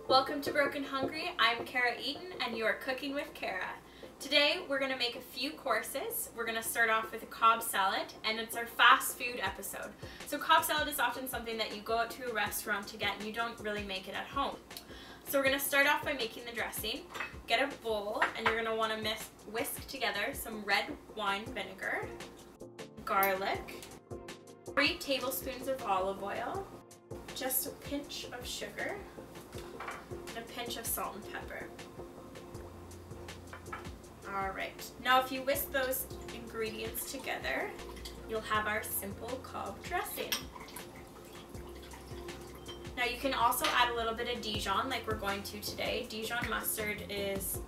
Welcome to Broken Hungry. I'm Cara Eaton and you are cooking with Cara. Today we're going to make a few courses. We're going to start off with a Cobb salad, and it's our fast food episode. So Cobb salad is often something that you go out to a restaurant to get and you don't really make it at home. So we're going to start off by making the dressing. Get a bowl and you're going to want to whisk together some red wine vinegar, garlic, 3 tablespoons of olive oil, just a pinch of sugar, and a pinch of salt and pepper. Alright, now if you whisk those ingredients together, you'll have our simple Cobb dressing. Now you can also add a little bit of Dijon like we're going to today. Dijon mustard is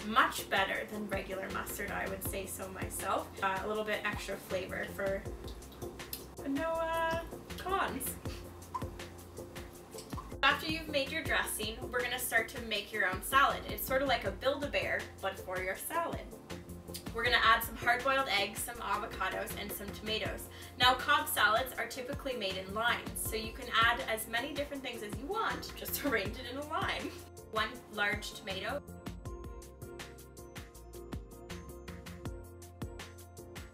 much better than regular mustard, I would say so myself. A little bit extra flavor for no cons. After you've made your dressing, we're going to start to make your own salad. It's sort of like a Build-A-Bear, but for your salad. We're going to add some hard-boiled eggs, some avocados, and some tomatoes. Now, Cobb salads are typically made in lines, so you can add as many different things as you want, just arrange it in a line. 1 large tomato,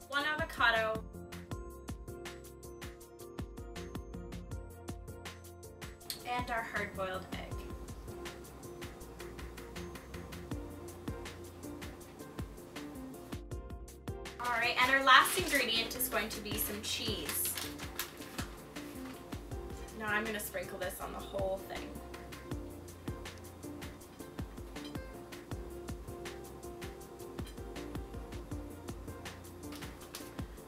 1 avocado, and our hard-boiled egg. Alright, and our last ingredient is going to be some cheese. Now I'm going to sprinkle this on the whole thing.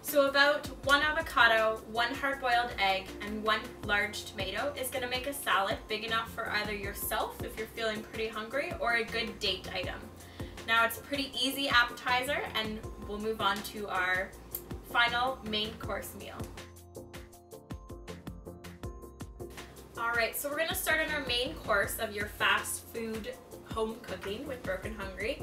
So about 1 avocado, 1 hard-boiled egg, and 1 large tomato is going to make a salad big enough for either yourself if you're feeling pretty hungry, or a good date item. Now it's a pretty easy appetizer, and we'll move on to our final main course meal. Alright, so we're going to start on our main course of your fast food home cooking with Broken Hungry.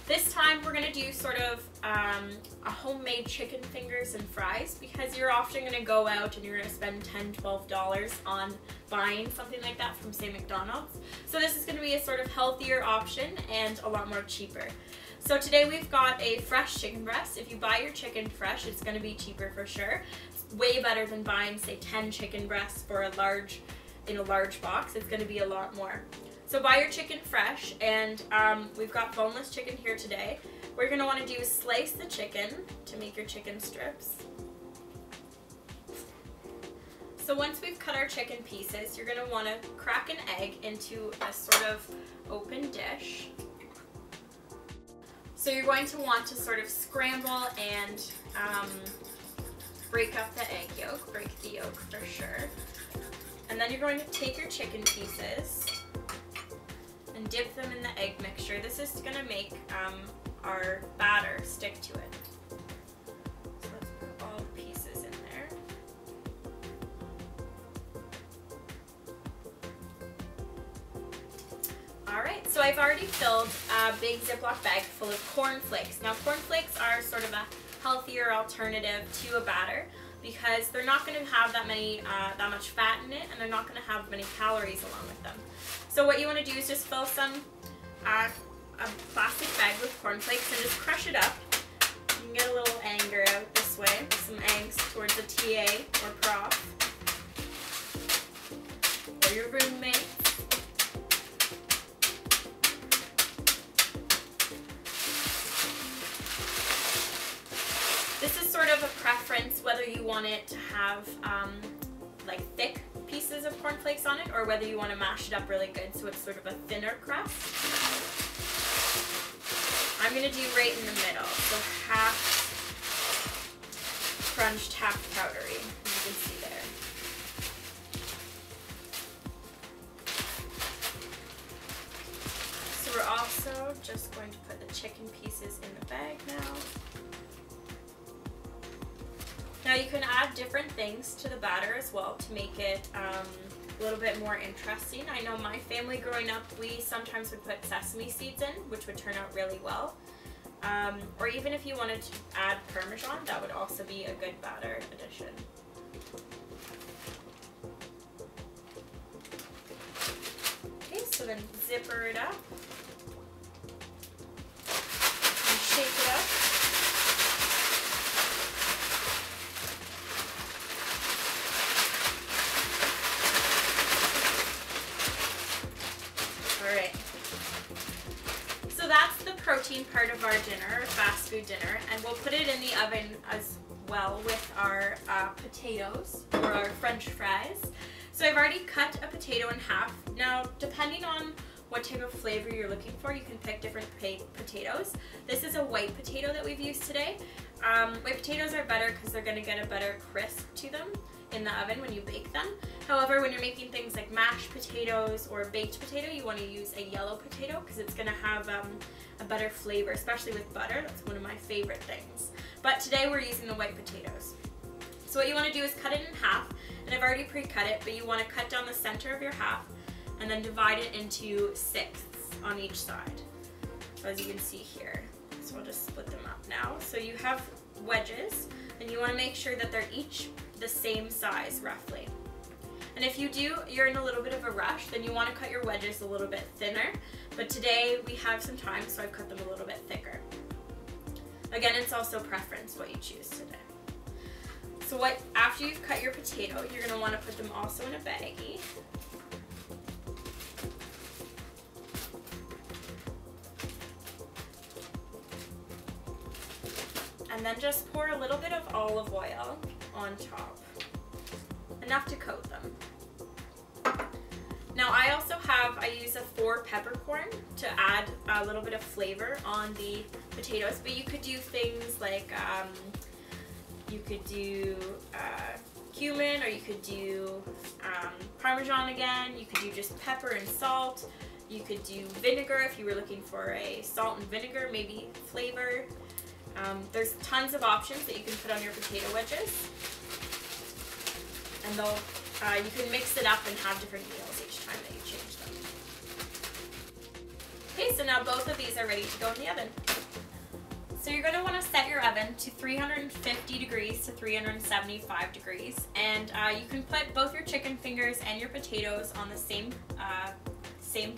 This time we're going to do sort of a homemade chicken fingers and fries, because you're often going to go out and you're going to spend $10, $12 on buying something like that from, say, McDonald's. So this is going to be a sort of healthier option and a lot more cheaper. So today we've got a fresh chicken breast. If you buy your chicken fresh, it's going to be cheaper for sure. It's way better than buying, say, 10 chicken breasts for in a large box. It's going to be a lot more. So buy your chicken fresh, and we've got boneless chicken here today. What you're going to want to do is slice the chicken to make your chicken strips. So once we've cut our chicken pieces, you're going to want to crack an egg into a sort of open dish. So you're going to want to sort of scramble and break up the egg yolk, break the yolk for sure. And then you're going to take your chicken pieces and dip them in the egg mixture. This is going to make our batter stick to it. So let's put all the pieces in there. Alright, so I've already filled a big Ziploc bag full of corn flakes. Now corn flakes are sort of a healthier alternative to a batter, because they're not going to have that much fat in it, and they're not going to have many calories along with them. So what you want to do is just fill a plastic bag with cornflakes and just crush it up. You can get a little anger out this way, some angst towards a TA or prof or your roommate. This is sort of a preference whether you want it to have like thick pieces of cornflakes on it, or whether you want to mash it up really good so it's sort of a thinner crust. I'm going to do right in the middle, so half crunched, half powdery, as you can see there. So we're also just going to put the chicken pieces in the bag now. Now you can add different things to the batter as well to make it a little bit more interesting. I know my family growing up, we sometimes would put sesame seeds in, which would turn out really well. Or even if you wanted to add Parmesan, that would also be a good batter addition. then zipper it up and shake it up. Alright, so that's the protein part of our dinner, fast food dinner, and we'll put it in the oven as well with our potatoes or our French fries. So I've already cut a potato in half. Now, depending on what type of flavor you're looking for, you can pick different potatoes. This is a white potato that we've used today. White potatoes are better because they're going to get a better crisp to them in the oven when you bake them. However, when you're making things like mashed potatoes or baked potato, you want to use a yellow potato because it's going to have a better flavor, especially with butter. That's one of my favorite things. But today we're using the white potatoes. So what you want to do is cut it in half, and I've already pre-cut it, but you want to cut down the center of your half and then divide it into sixths on each side, as you can see here. So I'll just split them up now. So you have wedges, and you want to make sure that they're each the same size roughly. And if you're in a little bit of a rush, then you want to cut your wedges a little bit thinner, but today we have some time, so I've cut them a little bit thicker. Again, it's also preference what you choose today. So after you've cut your potato, you're going to want to put them also in a baggie. And then just pour a little bit of olive oil on top, enough to coat them. Now I use a 4 peppercorn to add a little bit of flavor on the potatoes, but you could do things like you could do cumin, or you could do Parmesan again. You could do just pepper and salt. You could do vinegar if you were looking for a salt and vinegar maybe flavor. There's tons of options that you can put on your potato wedges, and you can mix it up and have different meals each time that you change them. Okay, so now both of these are ready to go in the oven. So you're going to want to set your oven to 350 degrees to 375 degrees, and you can put both your chicken fingers and your potatoes on the same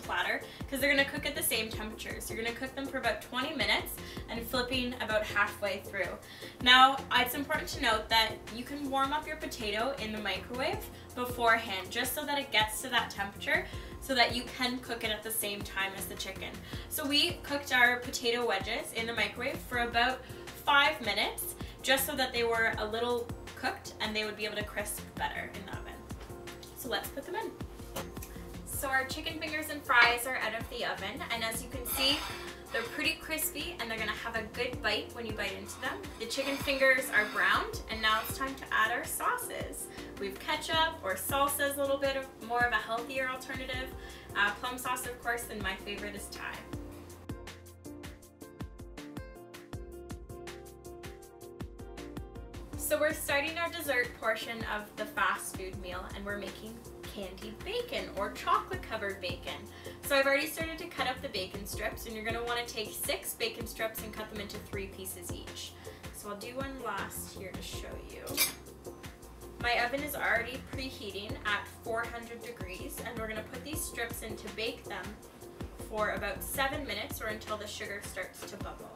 platter because they're going to cook at the same temperature. So you're going to cook them for about 20 minutes and flipping about halfway through. Now, it's important to note that you can warm up your potato in the microwave beforehand just so that it gets to that temperature so that you can cook it at the same time as the chicken. So we cooked our potato wedges in the microwave for about 5 minutes just so that they were a little cooked and they would be able to crisp better in the oven. So let's put them in. So our chicken fingers and fries are out of the oven, and as you can see, they're pretty crispy and they're going to have a good bite when you bite into them. The chicken fingers are browned, and now it's time to add our sauces. We've ketchup or salsa is a little bit more of a healthier alternative. Plum sauce, of course, and my favorite is Thai. So we're starting our dessert portion of the fast food meal, and we're making candied bacon or chocolate covered bacon. So I've already started to cut up the bacon strips, and you're going to want to take 6 bacon strips and cut them into 3 pieces each. So I'll do one last here to show you. My oven is already preheating at 400 degrees, and we're going to put these strips in to bake them for about 7 minutes or until the sugar starts to bubble.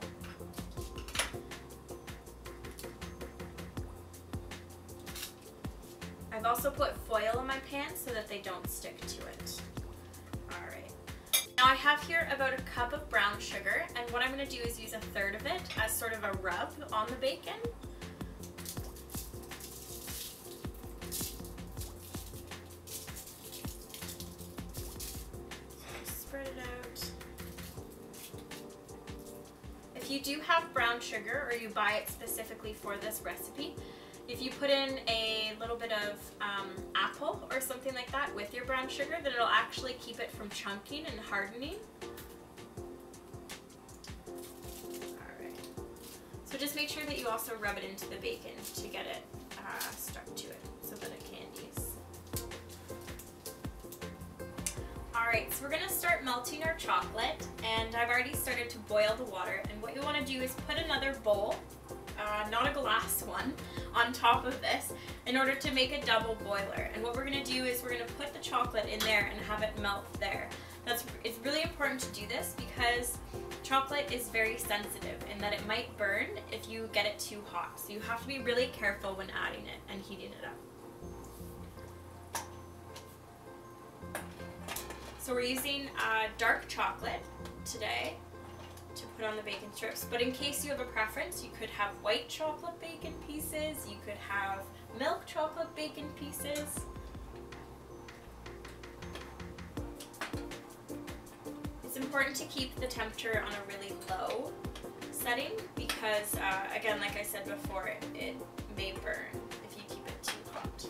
I've also put foil in my pan so that they don't stick to it. Alright. Now I have here about a cup of brown sugar, and what I'm going to do is use 1/3 of it as sort of a rub on the bacon. Spread it out. If you do have brown sugar or you buy it specifically for this recipe, if you put in a little bit of apple or something like that with your brown sugar, then it'll actually keep it from chunking and hardening. Alright. So just make sure that you also rub it into the bacon to get it stuck to it so that it candies. Alright, so we're going to start melting our chocolate, and I've already started to boil the water, and what you want to do is put another bowl, not a glass one, on top of this in order to make a double boiler. And what we're going to do is we're going to put the chocolate in there and have it melt there. It's really important to do this because chocolate is very sensitive in that it might burn if you get it too hot. So you have to be really careful when adding it and heating it up. So we're using dark chocolate today to put on the bacon strips, but in case you have a preference, you could have white chocolate bacon pieces, you could have milk chocolate bacon pieces. It's important to keep the temperature on a really low setting because, again, like I said before, it may burn if you keep it too hot.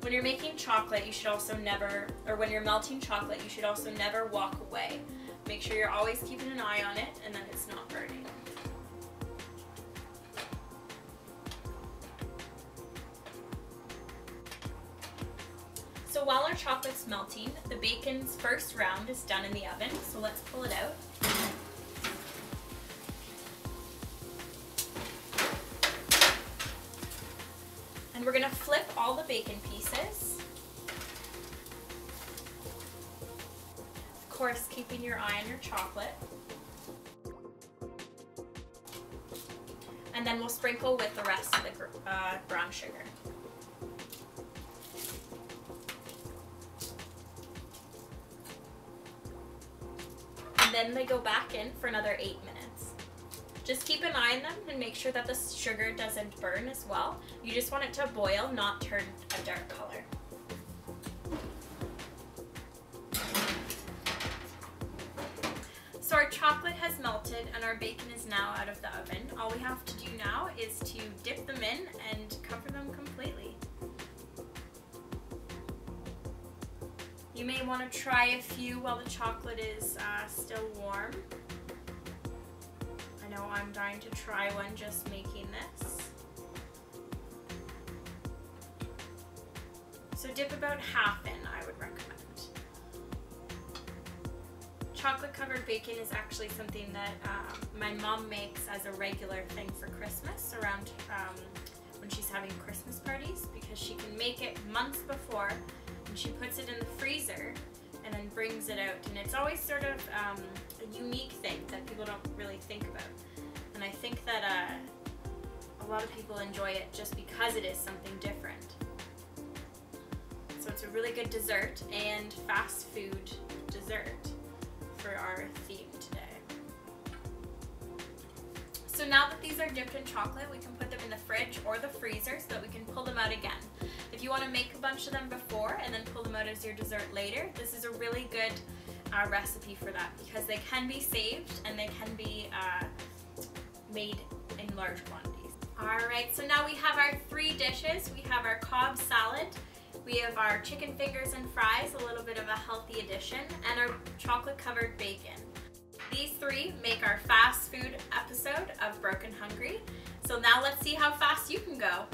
When you're making chocolate, you should also never, or when you're melting chocolate, you should also never walk away. Make sure you're always keeping an eye on it and that it's not burning. So while our chocolate's melting, the bacon's first round is done in the oven, so let's pull it out. And we're going to flip all the bacon pieces. Of course, keeping your eye on your chocolate. And then we'll sprinkle with the rest of the brown sugar. And then they go back in for another 8 minutes. Just keep an eye on them and make sure that the sugar doesn't burn as well. You just want it to boil, not turn a dark color. So our chocolate has melted and our bacon is now out of the oven. All we have to do now is to dip them in and cover them completely. You may want to try a few while the chocolate is still warm. I know I'm dying to try one just making this. So dip about half in, I would recommend. Chocolate covered bacon is actually something that my mom makes as a regular thing for Christmas around when she's having Christmas parties, because she can make it months before and she puts it in the freezer and then brings it out, and it's always sort of a unique thing that people don't really think about. And I think that a lot of people enjoy it just because it is something different. So it's a really good dessert and fast food dessert for our theme today. So now that these are dipped in chocolate, we can put them in the fridge or the freezer so that we can pull them out again. If you want to make a bunch of them before and then pull them out as your dessert later, this is a really good recipe for that, because they can be saved and they can be made in large quantities. Alright, so now we have our 3 dishes. We have our Cobb salad, we have our chicken fingers and fries, a little bit of a healthy addition, and our chocolate covered bacon. These 3 make our fast food episode of Broken Hungry. So now let's see how fast you can go.